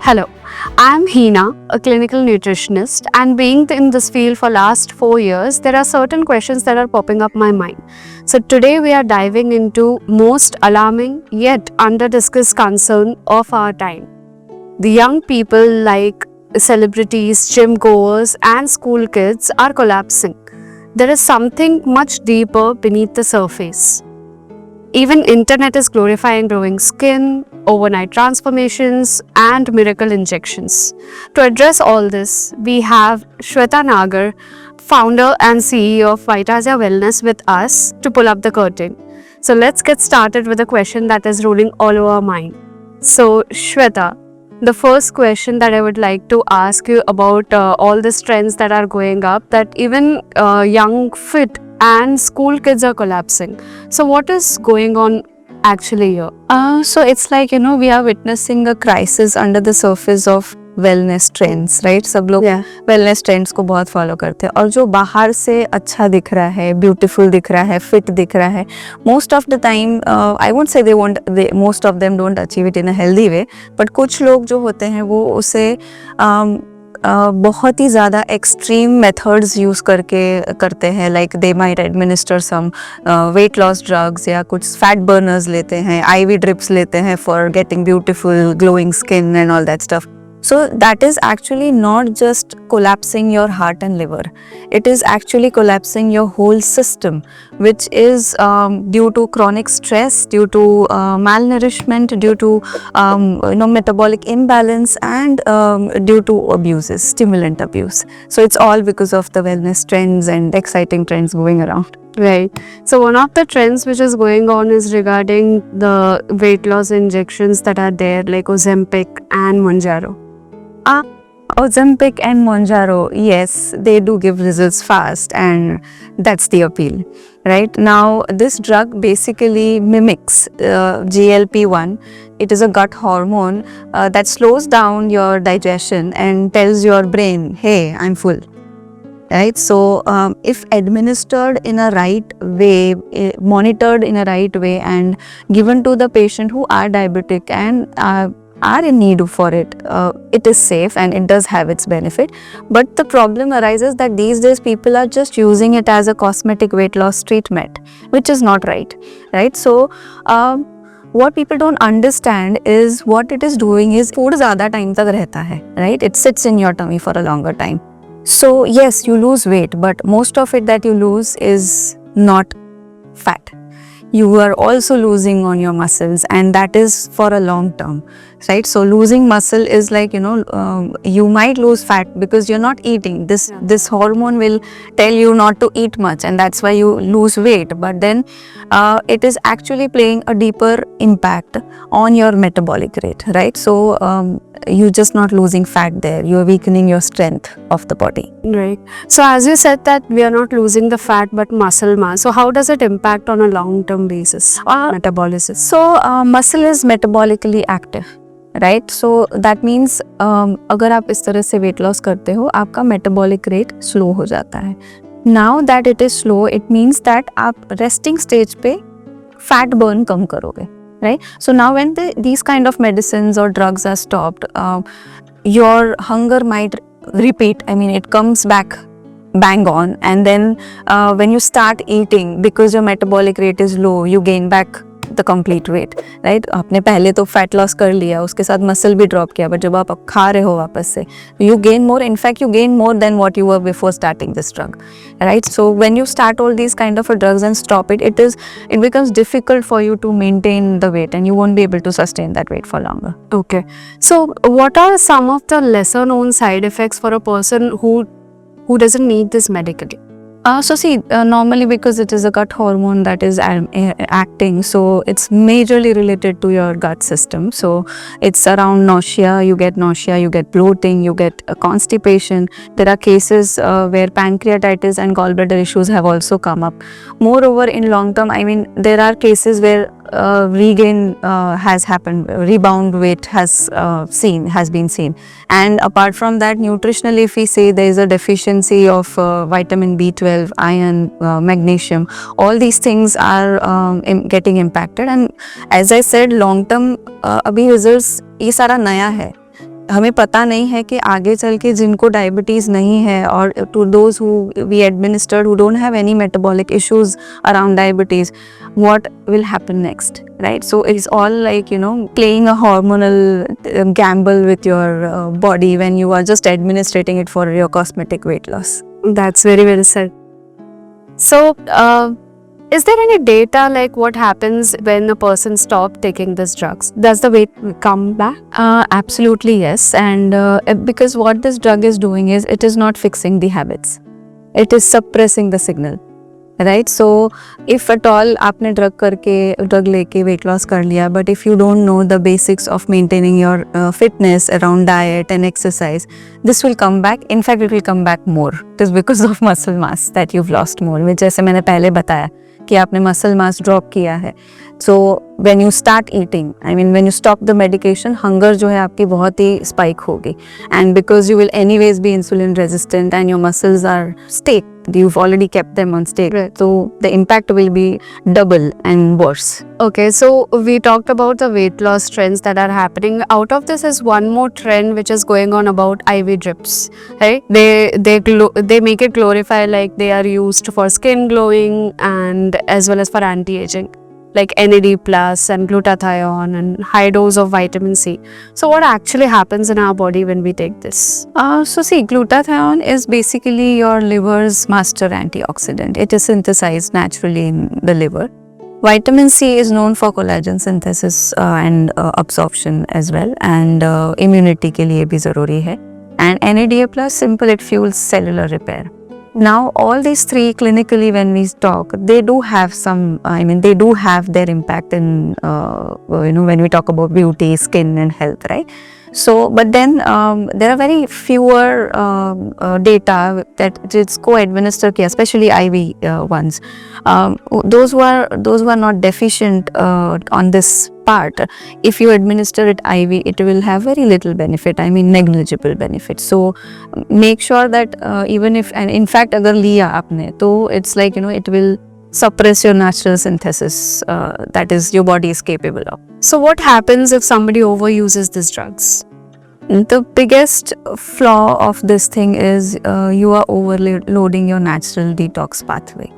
Hello, I'm Hina, a clinical nutritionist, and being in this field for last 4 years, there are certain questions that are popping up my mind. So today we are diving into most alarming yet under-discussed concern of our time. The young people like celebrities, gym goers, and school kids are collapsing. There is something much deeper beneath the surface. Even internet is glorifying glowing skin, overnight transformations, and miracle injections. To address all this, we have Shweta Nagar, founder and CEO of Vitasia Wellness with us to pull up the curtain. So let's get started with a question that is rolling all over our mind. So Shweta, the first question that I would like to ask you about all these trends that are going up, that even young, fit and school kids are collapsing. So what is going on actually here? So it's like, we are witnessing a crisis under the surface of wellness trends, right? सब लोग wellness trends को बहुत follow करते हैं और जो बाहर से अच्छा दिख रहा है, beautiful दिख रहा है, fit दिख रहा है, most of the time, I won't say most of them don't achieve it in a healthy way, but कुछ लोग जो होते हैं वो उसे बहुत ही ज़्यादा एक्सट्रीम मेथड्स यूज़ करके करते हैं, like they might administer some weight loss drugs या कुछ फैट बर्नर्स लेते हैं, आईवी ड्रिप्स लेते हैं for getting beautiful glowing skin and all that stuff. So that is actually not just collapsing your heart and liver. It is actually collapsing your whole system, which is due to chronic stress, due to malnourishment, due to metabolic imbalance, and due to abuses, stimulant abuse. So it's all because of the wellness trends and exciting trends going around. Right. So one of the trends which is going on is regarding the weight loss injections that are there, like Ozempic and Mounjaro. Ozempic and Mounjaro, yes, they do give results fast, and that's the appeal, right? Now, this drug basically mimics GLP-1. It is a gut hormone that slows down your digestion and tells your brain, hey, I'm full. Right, so if administered in a right way, monitored in a right way, and given to the patient who are diabetic and are in need for it, it is safe and it does have its benefit. But the problem arises that these days people are just using it as a cosmetic weight loss treatment, which is not right. Right, so what people don't understand is what it is doing is food ज़्यादा time तक रहता है, right? It sits in your tummy for a longer time. So yes, you lose weight, but most of it that you lose is not fat. You are also losing on your muscles, and that is for a long term, right? So losing muscle is like, you might lose fat because you're not eating. This hormone will tell you not to eat much, and that's why you lose weight. But then it is actually playing a deeper impact on your metabolic rate, right? So you're just not losing fat there, you're weakening your strength of the body. Right. So as you said that we are not losing the fat but muscle mass. So how does it impact on a long-term basis, metabolism? So muscle is metabolically active, right? So that means अगर आप इस तरह से weight loss करते हो, आपका metabolic rate slow हो जाता है. Now that it is slow, it means that आप resting stage पे fat burn कम करोगे. Right? So now when these kind of medicines or drugs are stopped, your hunger might repeat. I mean, it comes back bang on, and then when you start eating, because your metabolic rate is low, you gain back the complete weight, right? आपने पहले तो fat loss कर लिया, उसके साथ muscle भी drop किया, but जब आप खा रहे हो वापस से, you gain more. In fact, you gain more than what you were before starting this drug, right? So when you start all these kind of drugs and stop it, it becomes difficult for you to maintain the weight, and you won't be able to sustain that weight for longer. Okay. So what are some of the lesser known side effects for a person who doesn't need this medically? So see, normally because it is a gut hormone that is acting, so it's majorly related to your gut system. So it's around nausea, you get bloating, you get constipation. There are cases where pancreatitis and gallbladder issues have also come up. Moreover, in long term, I mean, there are cases where regain has happened, rebound weight has been seen. And apart from that, nutritionally, if we say there is a deficiency of vitamin B12, iron, magnesium, all these things are getting impacted. And as I said, long term, abhi results ये सारा नया है. हमें पता नहीं है कि आगे चल के जिनको डायबिटीज़ नहीं है और to those who we administered who don't have any metabolic issues around diabetes, what will happen next, right? So it's all like, you know, playing a hormonal gamble with your body when you are just administrating it for your cosmetic weight loss. That's very well said. So, is there any data like what happens when a person stops taking these drugs? Does the weight come back? Absolutely yes, and because what this drug is doing is it is not fixing the habits, it is suppressing the signal, right? So if at all आपने drug लेके weight loss कर लिया, but if you don't know the basics of maintaining your fitness around diet and exercise, this will come back. In fact, it will come back more. It is because of muscle mass that you've lost more. which जैसे मैंने पहले बताया कि आपने muscle mass drop किया है. So when you start eating, I mean when you stop the medication, hunger जो है आपकी बहुत ही spike होगी, and because you will anyways be insulin resistant and your muscles are stake, you've already kept them on stake, Right. so the impact will be double and worse. Okay, so we talked about the weight loss trends that are happening. Out of this is one more trend which is going on about IV drips, right? They make it glorify like they are used for skin glowing and as well as for anti-aging, like NAD plus and glutathione and high dose of vitamin C. So what actually happens in our body when we take this? So see, glutathione is basically your liver's master antioxidant. It is synthesized naturally in the liver. Vitamin C is known for collagen synthesis and absorption as well, and immunity के लिए भी ज़रूरी है. And NADA plus, simple, it fuels cellular repair. Now all these three clinically when we talk, they do have some, I mean they do have their impact in when we talk about beauty, skin and health, right? So but then there are very fewer data that it's co-administered, especially IV ones. Those who are not deficient on this part, if you administer it IV, it will have very little benefit, I mean negligible benefit. So make sure that even if, and in fact agar liya aapne, तो it's like, it will suppress your natural synthesis that is your body is capable of. So what happens if somebody overuses these drugs? The biggest flaw of this thing is you are overloading your natural detox pathway,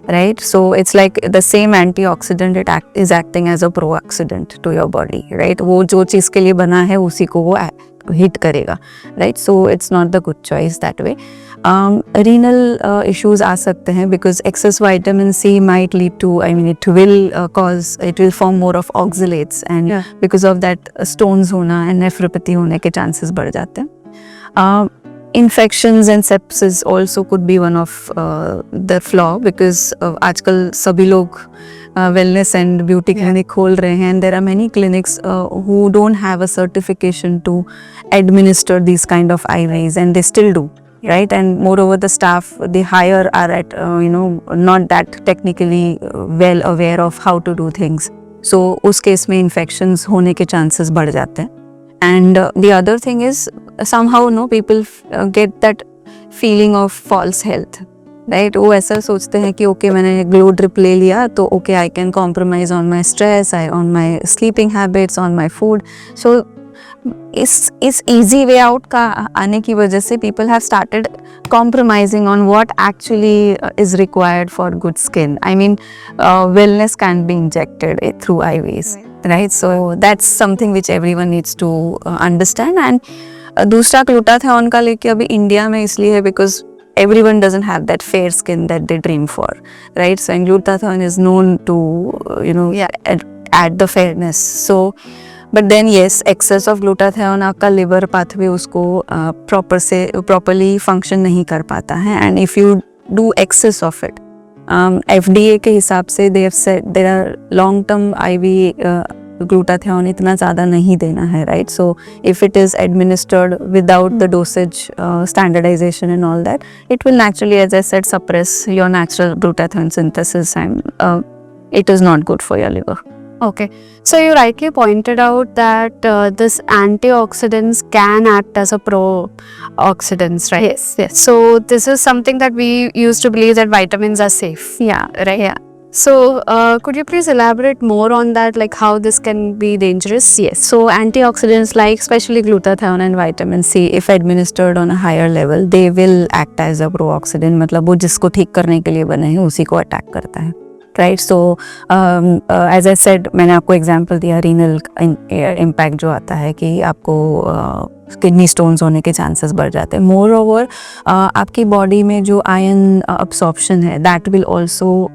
right? So it's like the same antioxidant, is acting as a pro-oxidant to your body, right? वो जो चीज़ के लिए बना है उसी को वो hit करेगा, right? So it's not the good choice that way. Renal issues आ सकते हैं because excess vitamin C might lead to, I mean it will form more of oxalates, and because of that stones होना and nephropathy होने के chances बढ़ जाते हैं. Infections and sepsis also could be one of the flaw because आजकल सभी लोग wellness and beauty clinic खोल रहे हैं, and there are many clinics who don't have a certification to administer these kind of IVs, and they still do, right? And moreover the staff they hire are at not that technically well aware of how to do things, so उस case में infections होने के chances बढ़ जाते हैं. And the other thing is somehow people get that feeling of false health, right? वो ऐसा सोचते हैं कि okay मैंने glow drip ले लिया तो okay I can compromise on my stress, on my sleeping habits, on my food. So इस easy way out का आने की वजह से people have started compromising on what actually is required for good skin. I mean wellness can be injected through IVs, right? So that's something which everyone needs to understand. And दूसरा glutathione का लेके अभी India में इसलिए है because everyone doesn't have that fair skin that they dream for, right? So and glutathione is known to add the fairness. So but then yes, excess of glutathione आपका liver pathway उसको properly function नहीं कर पाता है, and if you do excess of it, FDA के हिसाब से they have said there are long term IV glutathione इतना ज़्यादा नहीं देना है, right? So if it is administered without the dosage standardization and all that, it will naturally, as I said, suppress your natural glutathione synthesis, and it is not good for your liver. Okay, so you rightly pointed out that this antioxidants can act as a pro-oxidants, right? Yes. So this is something that we used to believe that vitamins are safe. Yeah, right. Yeah. So, could you please elaborate more on that, like how this can be dangerous? Yes, so antioxidants like especially glutathione and vitamin C, if administered on a higher level, they will act as a pro-oxidant. मतलब वो जिसको ठीक करने के लिए बने हैं उसी को अटैक करता है, right. So as I said, मैंने आपको एग्जांपल दिया रीनल इम्पैक्ट जो आता है कि आपको किडनी स्टोन्स होने के चांसेस बढ़ जाते हैं. मोर ओवर आपकी बॉडी में जो आयरन अब्सॉर्प्शन है that will also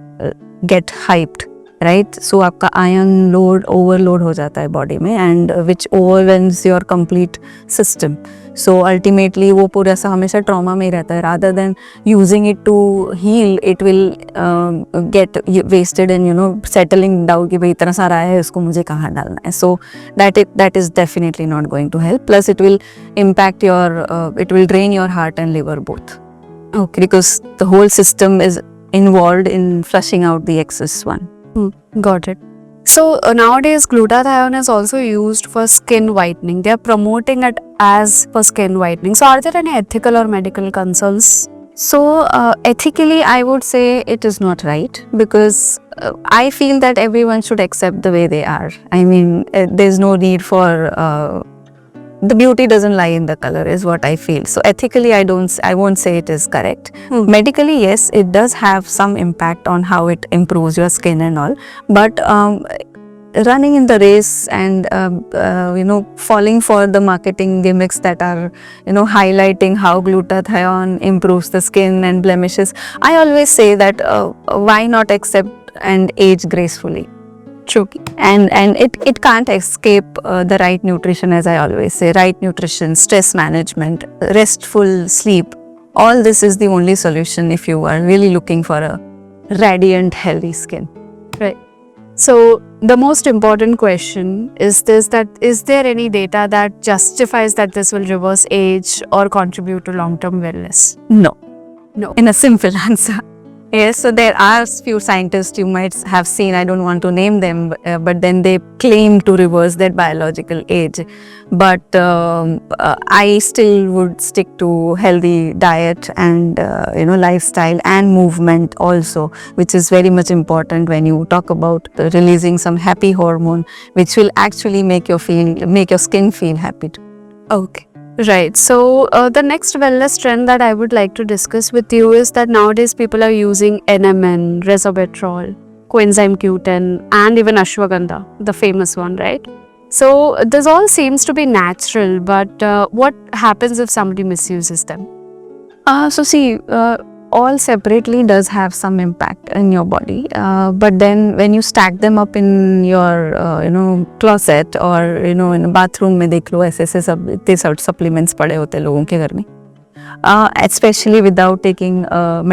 get hyped, right. So आपका आयरन लोड ओवरलोड हो जाता है बॉडी में and which overwhelms your complete system. So ultimately वो पूरा सा हमेशा ट्रॉमा में ही रहता है. Rather than using it to heal, it will get wasted and settling down कि भाई इतना सारा है उसको मुझे कहाँ डालना है. So that is definitely not going to help. Plus it will impact your, it will drain your heart and liver both. Okay, because the whole system is involved in flushing out the excess one. Got it. So, nowadays glutathione is also used for skin whitening. They are promoting it as for skin whitening. So, are there any ethical or medical concerns? So, ethically, I would say it is not right because I feel that everyone should accept the way they are. I mean, there's no need for the beauty doesn't lie in the color is what I feel. So ethically, I won't say it is correct. Medically, yes, it does have some impact on how it improves your skin and all. But running in the race and falling for the marketing gimmicks that are highlighting how glutathione improves the skin and blemishes, I always say that why not accept and age gracefully. True. And it can't escape the right nutrition, as I always say. Right nutrition, stress management, restful sleep. All this is the only solution if you are really looking for a radiant, healthy skin. Right. So the most important question is this: that is there any data that justifies that this will reverse age or contribute to long-term wellness? No. No. In a simple answer. Yes, so there are few scientists you might have seen, I don't want to name them, but then they claim to reverse their biological age. But I still would stick to healthy diet and lifestyle and movement also, which is very much important when you talk about releasing some happy hormone, which will actually make your skin feel happy too. Okay. Right. So the next wellness trend that I would like to discuss with you is that nowadays people are using NMN, resveratrol, coenzyme Q10, and even ashwagandha, the famous one, right? So this all seems to be natural, but what happens if somebody misuses them? So see, all separately does have some impact in your body, but then when you stack them up in your closet or in a bathroom में देख लो ऐसे सब इतने supplements पड़े होते हैं लोगों के घर में, especially without taking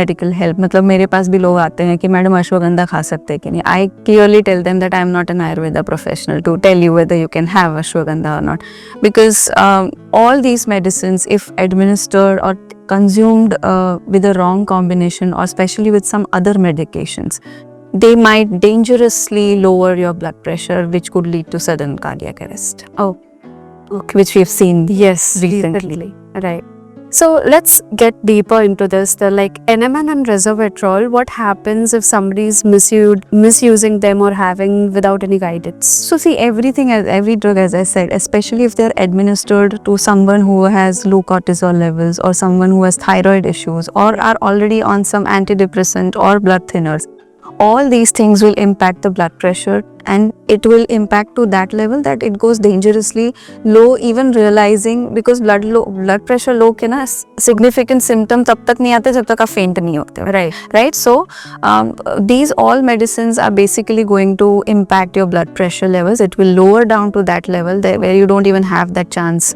medical help. मतलब मेरे पास भी लोग आते हैं कि मैडम अश्वगंधा खा सकते हैं कि नहीं. I clearly tell them that I am not an Ayurveda professional to tell you whether you can have ashwagandha or not, because all these medicines, if administered or consumed with a wrong combination or especially with some other medications, they might dangerously lower your blood pressure, which could lead to sudden cardiac arrest. Oh, okay. Which we have seen recently. Right. So let's get deeper into this. The like NMN and resveratrol, what happens if somebody is misusing them or having without any guidance? So see, every drug, as I said, especially if they're administered to someone who has low cortisol levels or someone who has thyroid issues or are already on some antidepressant or blood thinners, all these things will impact the blood pressure, and it will impact to that level that it goes dangerously low, even realizing, because blood pressure low के ना significant symptom तब तक नहीं आते जब तक आप faint नहीं होते. Right. So these all medicines are basically going to impact your blood pressure levels. It will lower down to that level where you don't even have that chance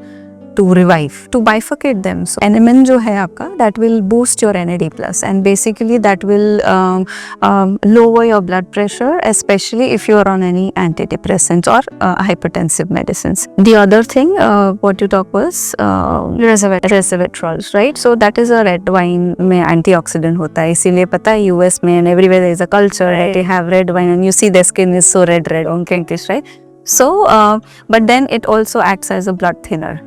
to revive, to bifurcate them. So NMN जो है आपका, that will boost your NAD+, and basically that will lower your blood pressure, especially if you are on any antidepressants or hypertensive medicines. The other thing what you talk was resveratrol, right? So that is a red wine में antioxidant होता है, इसीलिए पता है US में and everywhere there is a culture that they have red wine and you see their skin is so red on pinkish, right? So but then it also acts as a blood thinner.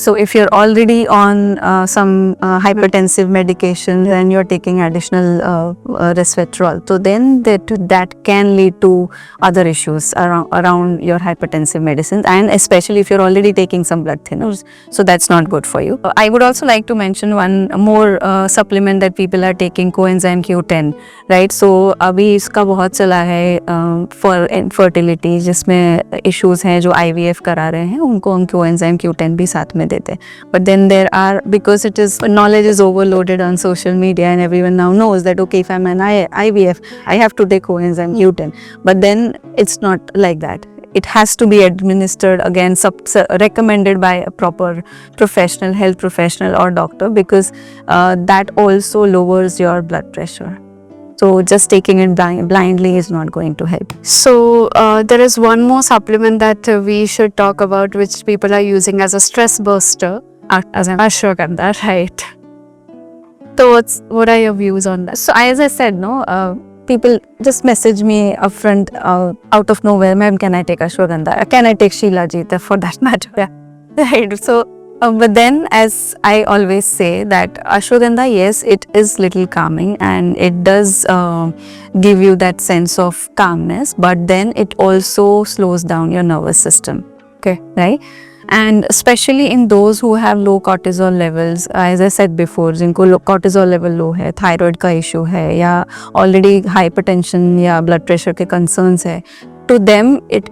So if you're already on some hypertensive medication and you're taking additional resveratrol, so then that can lead to other issues around your hypertensive medicines, and especially if you're already taking some blood thinners, so that's not good for you. I would also like to mention one more supplement that people are taking, coenzyme Q10, right? So अभी इसका बहुत चला है for infertility, जिसमें issues हैं जो IVF करा रहे हैं, उनको हम coenzyme Q10 भी साथ में देते हैं. But then there are, because it is, knowledge is overloaded on social media and everyone now knows that okay, if I'm an IVF, I have to take coenzyme Q10. But then it's not like that. It has to be administered again, recommended by a proper professional, health professional or doctor, because that also lowers your blood pressure. So just taking it blindly is not going to help. So there is one more supplement that we should talk about, which people are using as a stress buster, as an ashwagandha, right? So what are your views on that? So as I said, people just message me upfront out of nowhere, ma'am, can I take ashwagandha? Can I take Shilajit for that matter? Yeah. Right. So but then, as I always say, that ashwagandha, yes, it is little calming and it does give you that sense of calmness, but then it also slows down your nervous system. Okay, right? And especially in those who have low cortisol levels, as I said before, जिनको cortisol level low है, thyroid का issue है, या already hypertension या blood pressure के concerns है, to them it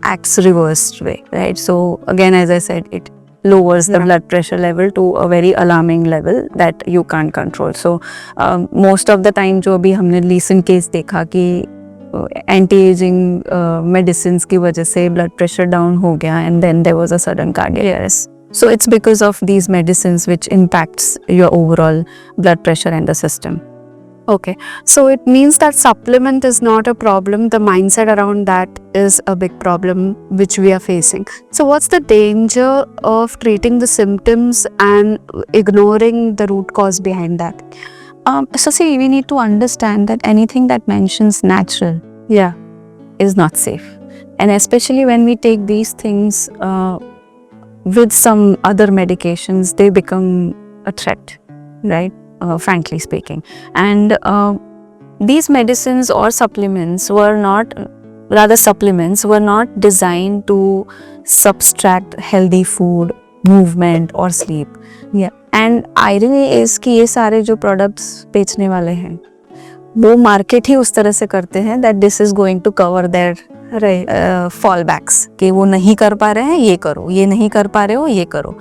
acts reversed way, right? So again, as I said, it lowers the blood pressure level to a very alarming level that you can't control. So most of the time जो अभी हमने recent case देखा कि anti-aging medicines की वजह से blood pressure down हो गया and then there was a sudden cardiac arrest. So it's because of these medicines which impacts your overall blood pressure and the system. Okay, so it means that supplement is not a problem. The mindset around that is a big problem which we are facing. So what's the danger of treating the symptoms and ignoring the root cause behind that? So see, we need to understand that anything that mentions natural, is not safe. And especially when we take these things with some other medications, they become a threat, right? Frankly speaking. And these medicines or supplements were not designed to subtract healthy food, movement or sleep. Yeah. And irony is कि ये सारे जो products बेचने वाले हैं, वो market ही उस तरह से करते हैं that this is going to cover their fallbacks, कि वो नहीं कर पा रहे हैं ये करो, ये नहीं कर पा रहे हो ये करो.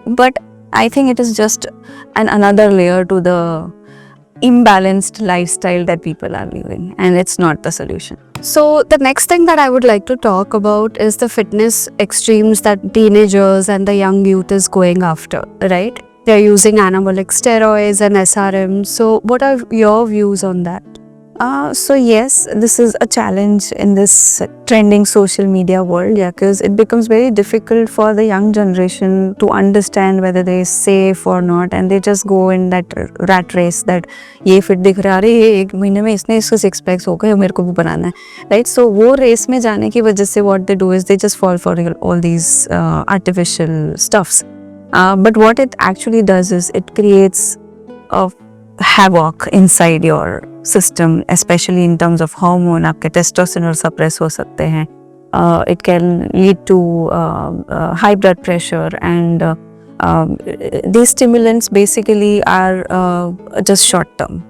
But I think it is just another layer to the imbalanced lifestyle that people are living, and it's not the solution. So the next thing that I would like to talk about is the fitness extremes that teenagers and the young youth is going after, right? They're using anabolic steroids and SRM. So what are your views on that? So yes, this is a challenge in this trending social media world, because it becomes very difficult for the young generation to understand whether they are safe or not, and they just go in that rat race that ये fit दिख रहा है, ये एक महीने में इसने इसको six packs हो गए, मेरे को भी बनाना है, right? So वो race में जाने की वजह से what they do is they just fall for all these artificial stuffs. But what it actually does is it creates a havoc inside your system, especially in terms of hormone. आपके testosterone suppress हो सकते हैं. It can lead to high blood pressure, and these stimulants basically are just short term.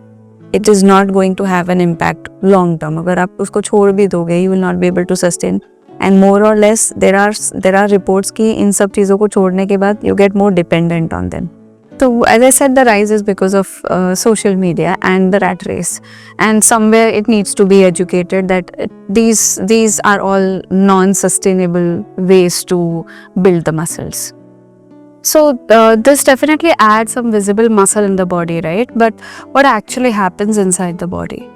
It is not going to have an impact long term. अगर आप उसको छोड़ भी दोगे, you will not be able to sustain. And more or less, there are reports कि इन सब चीज़ों को छोड़ने के बाद you get more dependent on them. So as I said, the rise is because of social media and the rat race, and somewhere it needs to be educated that these are all non-sustainable ways to build the muscles. So this definitely adds some visible muscle in the body, right? But what actually happens inside the body?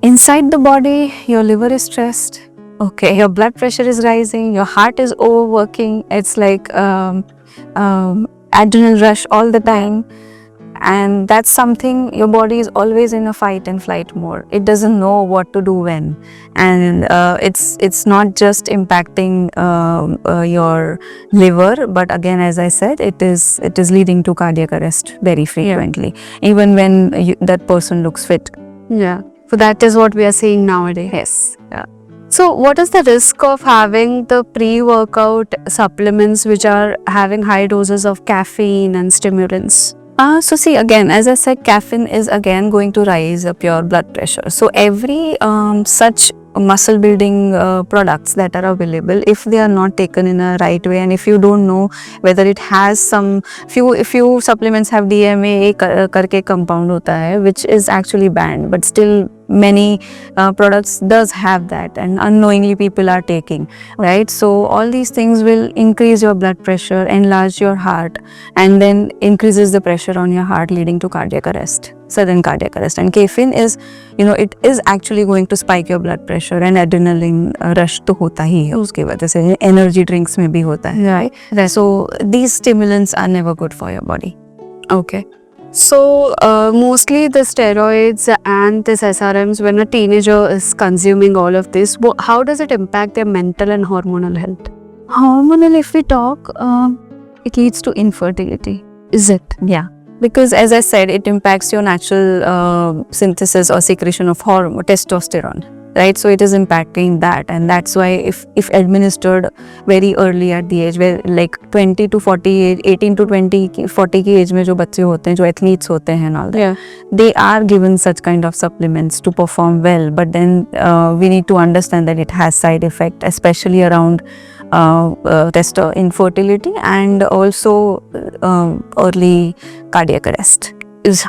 Inside the body, your liver is stressed. Okay, your blood pressure is rising, your heart is overworking. It's like adrenal rush all the time, and that's something your body is always in a fight and flight mode. It doesn't know what to do when, and it's not just impacting your liver, but again, as I said, it is leading to cardiac arrest very frequently, even when that person looks fit. Yeah. So that is what we are seeing nowadays. Yes. So what is the risk of having the pre-workout supplements which are having high doses of caffeine and stimulants? So see, again, as I said, caffeine is again going to rise up your blood pressure. So every such muscle building products that are available, if they are not taken in a right way, and if you don't know whether it has some few supplements have DMA करके compound होता है, which is actually banned, but still many products does have that, and unknowingly people are taking, right? So all these things will increase your blood pressure, enlarge your heart, and then increases the pressure on your heart, leading to cardiac arrest, sudden cardiac arrest. And caffeine is, it is actually going to spike your blood pressure, and adrenaline rush तो होता ही है उसके वजह से, energy drinks में भी होता है, right? So these stimulants are never good for your body. Okay. So mostly the steroids and this SRMs, when a teenager is consuming all of this, how does it impact their mental and hormonal health? Hormonal, if we talk, it leads to infertility. Is it? Yeah. Because as I said, it impacts your natural synthesis or secretion of hormone, testosterone, right? So it is impacting that, and that's why if administered very early at the age, where like 20 to 40, 18 to 20, 40 की age में जो बच्चे होते हैं, जो athletes होते हैं and all that, they are given such kind of supplements to perform well. But then we need to understand that it has side effect, especially around infertility and also early cardiac arrest.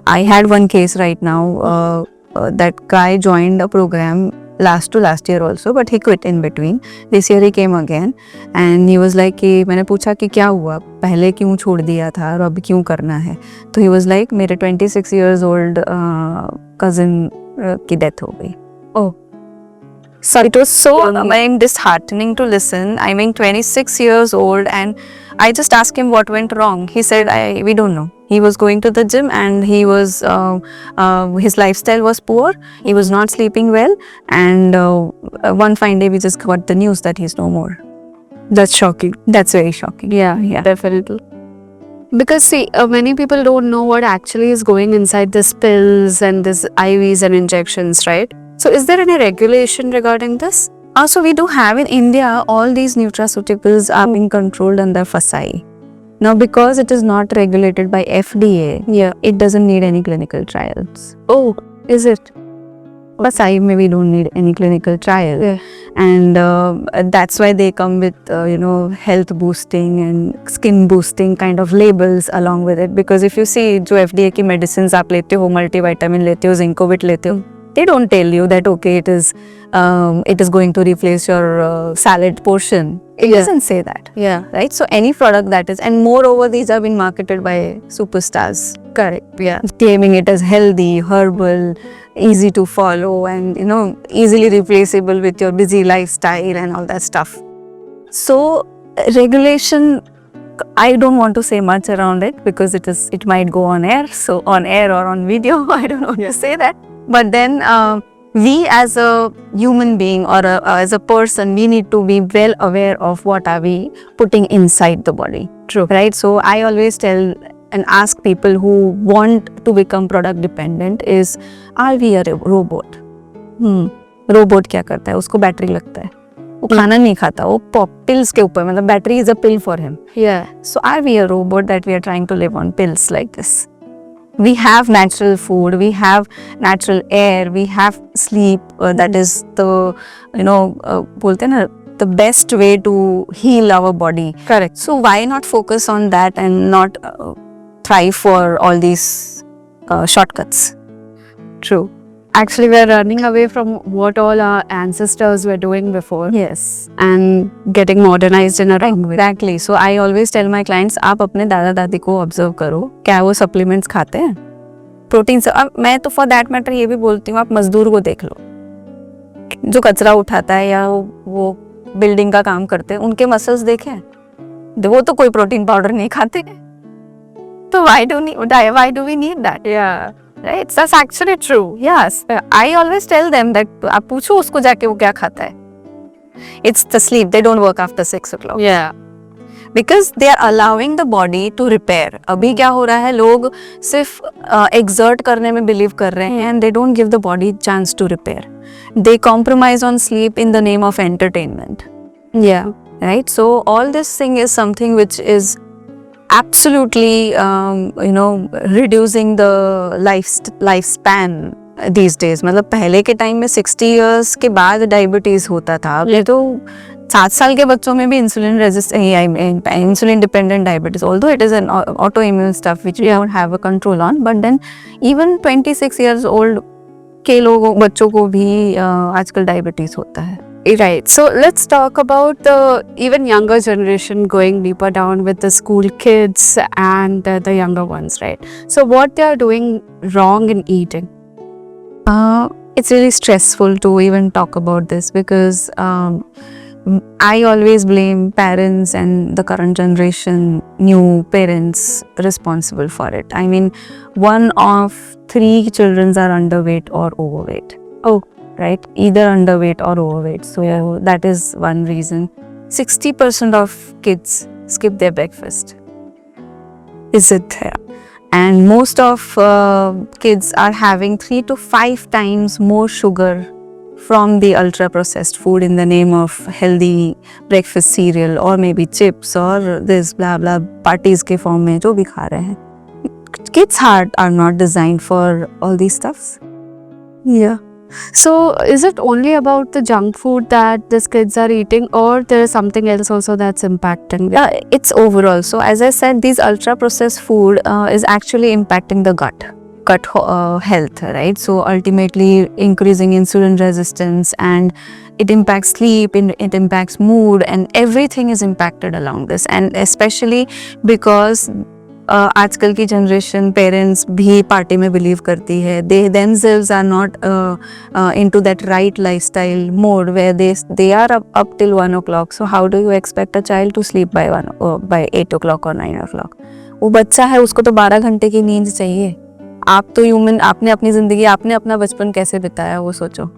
I had one case right now, that guy joined a program last year also, but he quit in between. This year he came again and he was like कि मैंने पूछा कि क्या हुआ, पहले क्यों छोड़ दिया था और अब क्यों करना है, तो he was like मेरे 26 years old cousin की death हो गई. Oh. So it was so disheartening to listen. I mean, 26 years old, and I just asked him what went wrong. He said, we don't know. He was going to the gym, and he was his lifestyle was poor. He was not sleeping well, and one fine day we just got the news that he's no more. That's shocking. That's very shocking. Yeah, definitely. Because see, many people don't know what actually is going inside these pills and these IVs and injections, right? So is there any regulation regarding this? So we do have in India, all these nutraceuticals are being controlled under FSSAI. Now, because it is not regulated by FDA, it doesn't need any clinical trials. Oh, is it? FSSAI maybe don't need any clinical trial, and that's why they come with health boosting and skin boosting kind of labels along with it. Because if you see जो FDA की medicines आप लेते हो, multivitamin लेते हो, Zincovit लेते हो, they don't tell you that okay, it is going to replace your salad portion. It doesn't say that. Yeah. Right. So any product that is, and moreover, these have been marketed by superstars. Correct. Yeah. Claiming it as healthy, herbal, easy to follow, and easily replaceable with your busy lifestyle and all that stuff. So regulation, I don't want to say much around it because it might go on air. So on air or on video, I don't want to say that. But then we as a human being or as a person, we need to be well aware of what are we putting inside the body. True. Right? So I always tell and ask people who want to become product dependent is, are we a robot? Robot क्या करता है? उसको battery लगता है, वो खाना नहीं खाता, वो pills के ऊपर, मतलब battery is a pill for him. Yeah. So are we a robot that we are trying to live on pills like this? We have natural food, we have natural air, we have sleep. That is the बोलते हैं ना, the best way to heal our body. Correct. So why not focus on that and not thrive for all these shortcuts? True. Actually, we are running away from what all our ancestors were doing before. Yes. And getting modernized in a wrong way. Exactly. So I always tell my clients, आप अपने दादा दादी को observe करो, क्या वो supplements खाते हैं? Protein से, अब मैं तो for that matter ये भी बोलती हूँ, आप मजदूर को देख लो, जो कचरा उठाता है या वो बिल्डिंग का काम करते हैं, उनके मसल्स देखें, वो तो कोई प्रोटीन पाउडर नहीं खाते, So why do we need that? Yeah. Right? That's actually true. Yes. I always tell them that आप पूछो उसको जाके वो क्या खाता है. It's the sleep. They don't work after 6 o'clock. Yeah. Because they are allowing the body to repair. अभी क्या हो रहा है, लोग सिर्फ exert करने में believe कर रहे हैं and they don't give the body chance to repair. They compromise on sleep in the name of entertainment. Yeah. Right? So all this thing is something which is absolutely reducing the lifespan these days. मतलब पहले के time में 60 years के बाद diabetes होता था. अब ये तो 7 साल के बच्चों में भी insulin dependent diabetes, although it is an autoimmune stuff which we don't have a control on, but then even 26 years old के बच्चों को भी आजकल डायबिटीज होता है. Right. So let's talk about the even younger generation, going deeper down with the school kids and the younger ones, right? So what they are doing wrong in eating? It's really stressful to even talk about this because I always blame parents and the current generation, new parents responsible for it. I mean, 1 of 3 children are underweight or overweight. Oh. Right? Either underweight or overweight. So that is one reason. 60% of kids skip their breakfast. Is it there? And most of kids are having 3 to 5 times more sugar from the ultra processed food in the name of healthy breakfast cereal or maybe chips or this blah blah parties के form में जो भी खा रहे हैं. Kids' heart are not designed for all these stuffs. Yeah. So is it only about the junk food that these kids are eating, or there is something else also that's impacting? It's overall. So as I said, these ultra processed food is actually impacting the gut health, right? So ultimately increasing insulin resistance, and it impacts sleep, it impacts mood, and everything is impacted along this. And especially because आजकल की generation parents भी party में believe करती है. They themselves are not into that right lifestyle mode where they are up till 1 o'clock. So how do you expect a child to sleep by 8 o'clock or 9 o'clock? वो बच्चा है, उसको तो 12 घंटे की नींद चाहिए. आप तो ह्यूमन, आपने अपनी जिंदगी, आपने अपना बचपन कैसे बिताया वो सोचो.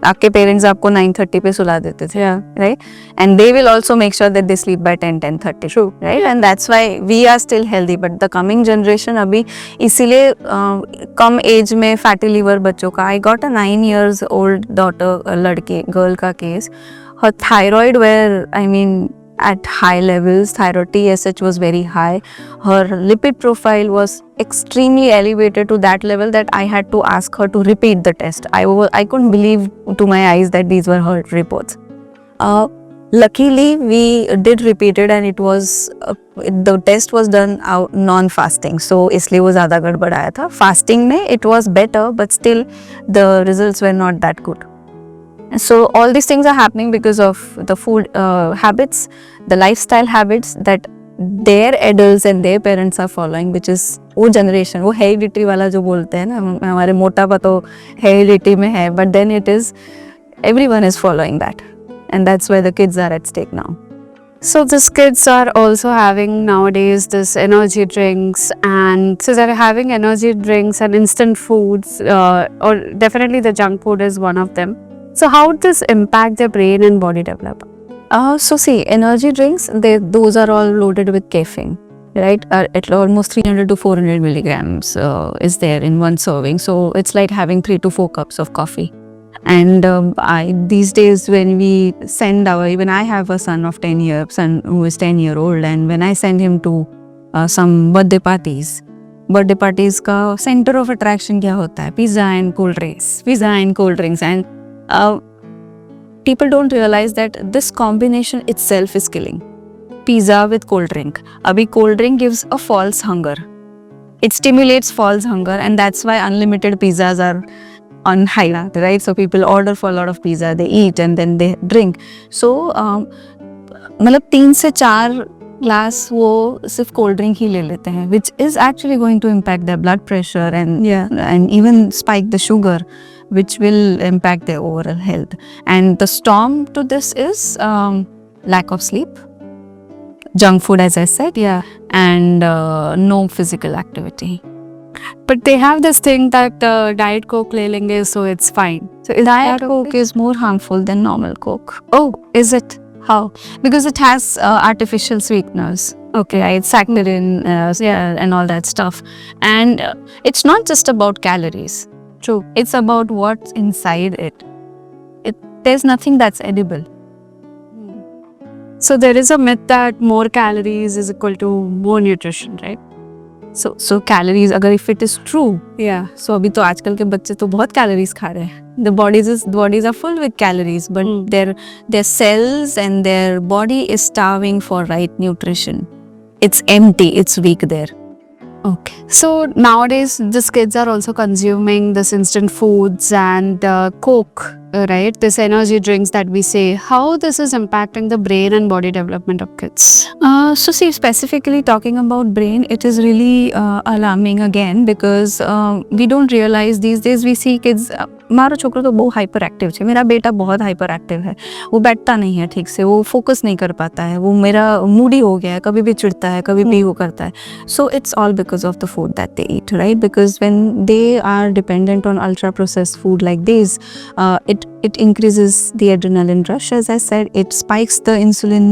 आपके पेरेंट्स आपको 9:30 पे सुला देते थे, right? And they will also make sure that they sleep by 10:30. True. Right? And that's why we are still healthy. But the coming generation अभी इसीलिए कम एज में फैटी लीवर बच्चों का. I got a 9 years old daughter, लड़के, girl का case. Her thyroid were, I mean, at high levels. Thyroid TSH was very high. Her lipid profile was extremely elevated to that level that I had to ask her to repeat the test. I couldn't believe to my eyes that these were her reports. Luckily, we did repeat it, and it was the test was done out non-fasting. So इसलिए वो ज़्यादा गड़बड़ आया था. Fasting में it was better, but still the results were not that good. So all these things are happening because of the food habits, the lifestyle habits that their adults and their parents are following, which is वो generation, वो heredity वाला जो बोलते हैं ना, हमारे मोटापा तो heredity में है, but then it is everyone is following that, and that's why the kids are at stake now. So these kids are also having nowadays this energy drinks, and so they're having energy drinks and instant foods, or definitely the junk food is one of them. So how does this impact their brain and body development? So see, energy drinks, those are all loaded with caffeine, right? At almost 300 to 400 milligrams is there in one serving. So it's like having 3 to 4 cups of coffee. And these days when we send even I have a son who is 10-year-old, and when I send him to some birthday parties का center of attraction क्या होता है? Pizza and cold drinks. And people don't realize that this combination itself is killing. Pizza with cold drink. Abhi cold drink gives a false hunger. It stimulates false hunger, and that's why unlimited pizzas are on high, right? So people order for a lot of pizza, they eat and then they drink. So मतलब 3 से 4 glass वो सिर्फ cold drink ही ले लेते हैं, which is actually going to impact their blood pressure and even spike the sugar, which will impact their overall health. And the storm to this is lack of sleep, junk food, as I said, Yeah. and no physical activity. But they have this thing that Diet Coke le lenge, so it's fine. So Diet that Coke okay? is more harmful than normal Coke. Oh, is it? How? Because it has artificial sweeteners, Okay. right? Saccharin and all that stuff. And it's not just about calories. True. It's about what's inside it. There's nothing that's edible. So there is a myth that more calories is equal to more nutrition, right? So calories, अगर if it is true, Yeah. so अभी तो आजकल के बच्चे तो बहुत calories खा रहे हैं. The bodies are full with calories, but their cells and their body is starving for right nutrition. It's empty. It's weak there. Okay. So nowadays, these kids are also consuming this instant foods and Coke, right? This energy drinks that we say. How this is impacting the brain and body development of kids? So see, specifically talking about brain, it is really alarming again because we don't realize these days we see kids. हमारा छोकरा तो बहुत hyper active है, मेरा बेटा बहुत hyper active है, वो बैठता नहीं है ठीक से, वो फोकस नहीं कर पाता है, वो मेरा मूडी हो गया है, कभी भी चिढ़ता है, कभी भी वो करता है. So it's all because of the food that they eat, right? Because when they are dependent on ultra processed food like this, it increases the adrenaline rush, as I said. It spikes the insulin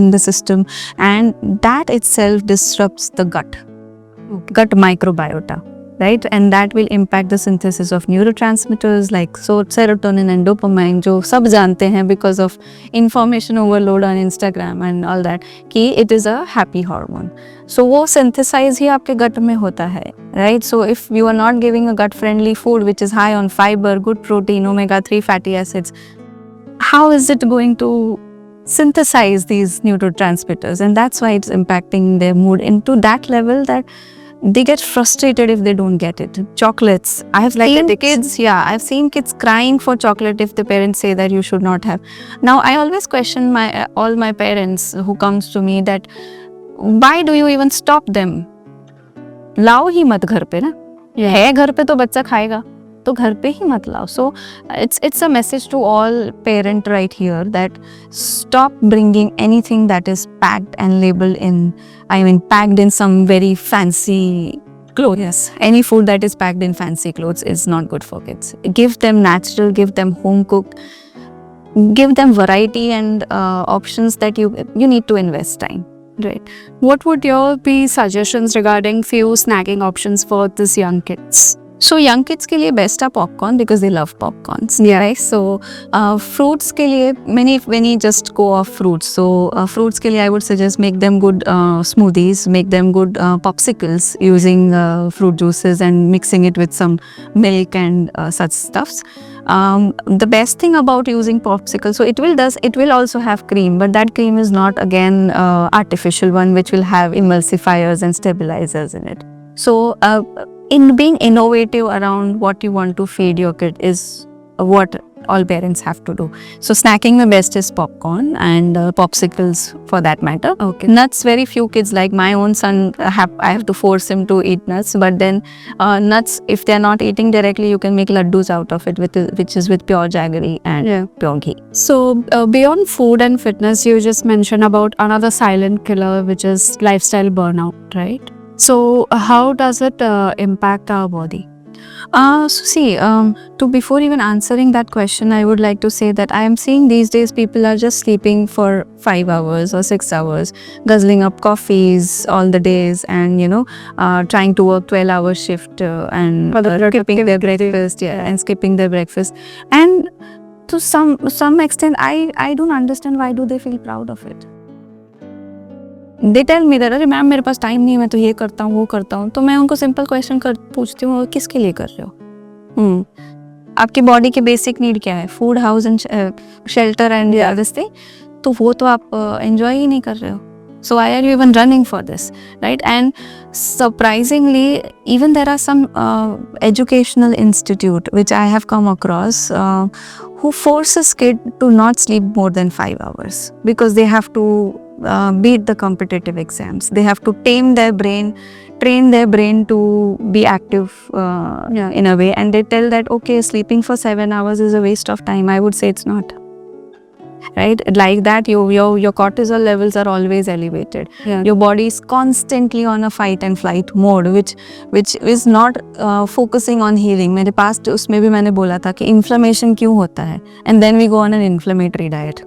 in the system, and that itself disrupts the gut microbiota, right? And that will impact the synthesis of neurotransmitters like serotonin and dopamine, जो सब जानते हैं because of information overload on Instagram and all that, कि it is a happy hormone. So वो synthesize ही आपके gut में होता है, right? So if you are not giving a gut friendly food which is high on fiber, good protein, omega-3 fatty acids, how is it going to synthesize these neurotransmitters? And that's why it's impacting their mood into that level that they get frustrated if they don't get it. Chocolates. I have seen kids crying for chocolate if the parents say that you should not have. Now I always question all my parents who comes to me that why do you even stop them? लाओ ही मत घर पे ना, है घर पे तो बच्चा खाएगा, तो घर पे ही मत लाओ. So it's a message to all parent right here that stop bringing anything that is packed and labeled packed in some very fancy clothes. Yes, any food that is packed in fancy clothes is not good for kids. Give them natural, give them home cooked, give them variety and options that you need to invest time. Right. What would your be suggestions regarding few snacking options for these young kids? So young kids के लिए best are popcorn because they love popcorns. Yeah. Right? So fruits के लिए many just go off fruits. So fruits के लिए I would suggest make them good smoothies, make them good popsicles using fruit juices and mixing it with some milk and such stuffs. The best thing about using popsicle, so it will also have cream, but that cream is not again artificial one which will have emulsifiers and stabilizers in it. So in being innovative around what you want to feed your kid is what all parents have to do. So snacking the best is popcorn and popsicles for that matter. Okay. Nuts, very few kids like my own son I have to force him to eat nuts, but then nuts, if they're not eating directly, you can make laddus out of it which is with pure jaggery and pure ghee. So beyond food and fitness, you just mentioned about another silent killer, which is lifestyle burnout, right? So how does it impact our body? So see, before even answering that question, I would like to say that I am seeing these days people are just sleeping for 5 hours or 6 hours, guzzling up coffees all the days, and trying to work 12-hour shift and skipping their breakfast, and skipping their breakfast. And to some extent, I don't understand why do they feel proud of it. They tell me that अरे ma'am मेरे पास time नहीं है, मैं तो ये करता हूँ वो करता हूँ. तो मैं उनको सिंपल क्वेश्चन पूछती हूँ, किसके लिए कर रहे हो? आपकी बॉडी के बेसिक नीड क्या है? Food, house and shelter and this thing. तो वो तो आप एंजॉय ही नहीं कर रहे हो. So why are you even running for this, right? And surprisingly, even there are some educational institute which I have come across who forces kid to not sleep more than 5 hours because they have to beat the competitive exams. They have to tame their brain, train their brain to be active in a way. And they tell that, okay, sleeping for 7 hours is a waste of time. I would say it's not. right? Like that, your cortisol levels are always elevated. Yeah. Your body is constantly on a fight and flight mode, which is not focusing on healing. मेरे past उसमें भी मैंने बोला था कि inflammation क्यों होता है, and then we go on an inflammatory diet.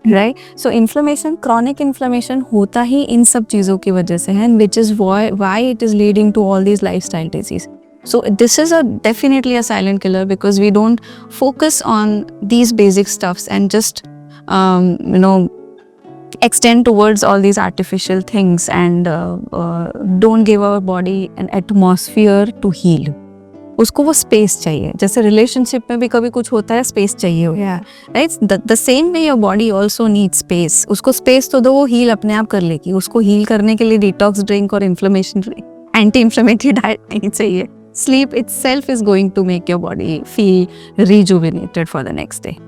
Right? So inflammation, chronic inflammation होता ही इन सब चीज़ों की वजह से है, which is why it is leading to all these lifestyle diseases. So this is definitely a silent killer because we don't focus on these basic stuffs and just extend towards all these artificial things and don't give our body an atmosphere to heal. उसको वो space चाहिए, जैसे relationship में भी कभी कुछ होता है, स्पेस चाहिए होता है, right? The same way your body also need space. उसको स्पेस तो दो, वो हील अपने आप कर लेगी. उसको हील करने के लिए डिटॉक्स ड्रिंक और इन्फ्लेमेशन एंटी इन्फ्लेमेटरी डाइट नहीं चाहिए. Sleep itself is going to make your body feel rejuvenated for the next day.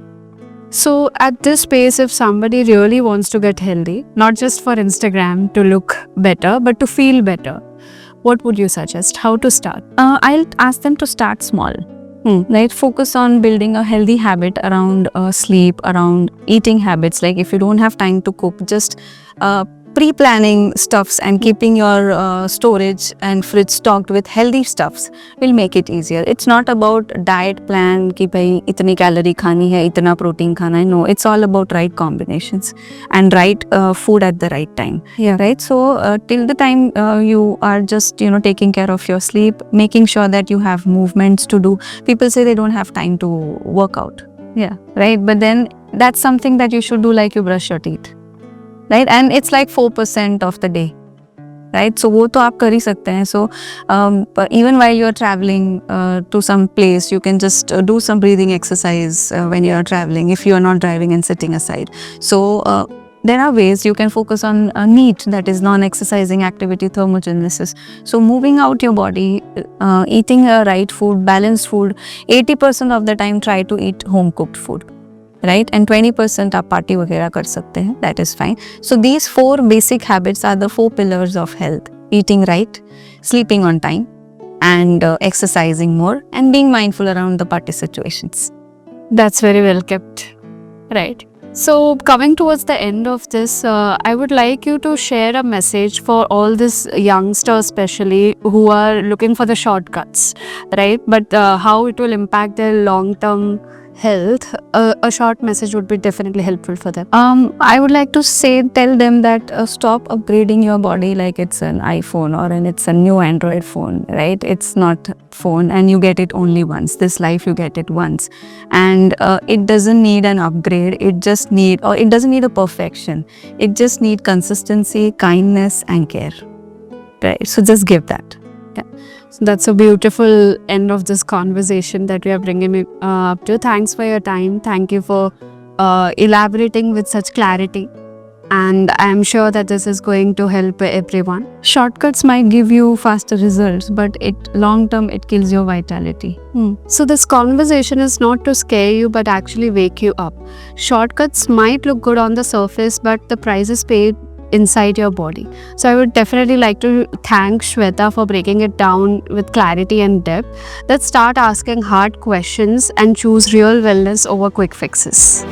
So at this space, if somebody really wants to get healthy, not just for Instagram to look better, but to feel better, what would you suggest? How to start? I'll ask them to start small. Right? Focus on building a healthy habit around sleep, around eating habits. Like if you don't have time to cook, just pre-planning stuffs and keeping your storage and fridge stocked with healthy stuffs will make it easier. It's not about diet plan कि भाई इतनी calorie खानी है, इतना protein खाना है. No, it's all about right combinations and right food at the right time. Yeah. Right? So till the time you are just taking care of your sleep, making sure that you have movements to do. People say they don't have time to work out. Yeah. Right? But then that's something that you should do, like you brush your teeth. Right? And it's like 4% of the day. Right? So वो तो आप कर ही सकते हैं. So even while you're traveling to some place, you can just do some breathing exercise when you're traveling, if you're not driving and sitting aside. So there are ways you can focus on NEAT, that is non-exercising activity thermogenesis. So moving out your body, eating right food, balanced food. 80% of the time try to eat home cooked food. Right? And 20% आप party वगैरह कर सकते हैं. That is fine. So these 4 basic habits are the 4 pillars of health: eating right, sleeping on time, and exercising more, and being mindful around the party situations. That's very well kept. Right. So coming towards the end of this, I would like you to share a message for all these youngsters especially who are looking for the shortcuts, right? But how it will impact their long-term health. A short message would be definitely helpful for them. I would like to tell them that stop upgrading your body like it's an iPhone or it's a new Android phone, right? It's not phone and you get it only once. This life you get it once, and it doesn't need an upgrade. It doesn't need a perfection. It just need consistency, kindness, and care. Right? So just give that. So that's a beautiful end of this conversation that we are bringing up to. Thanks for your time. Thank you for elaborating with such clarity. And I'm sure that this is going to help everyone. Shortcuts might give you faster results, but long term it kills your vitality. So this conversation is not to scare you, but actually wake you up. Shortcuts might look good on the surface, but the price is paid inside your body. So I would definitely like to thank Shweta for breaking it down with clarity and depth. Let's start asking hard questions and choose real wellness over quick fixes.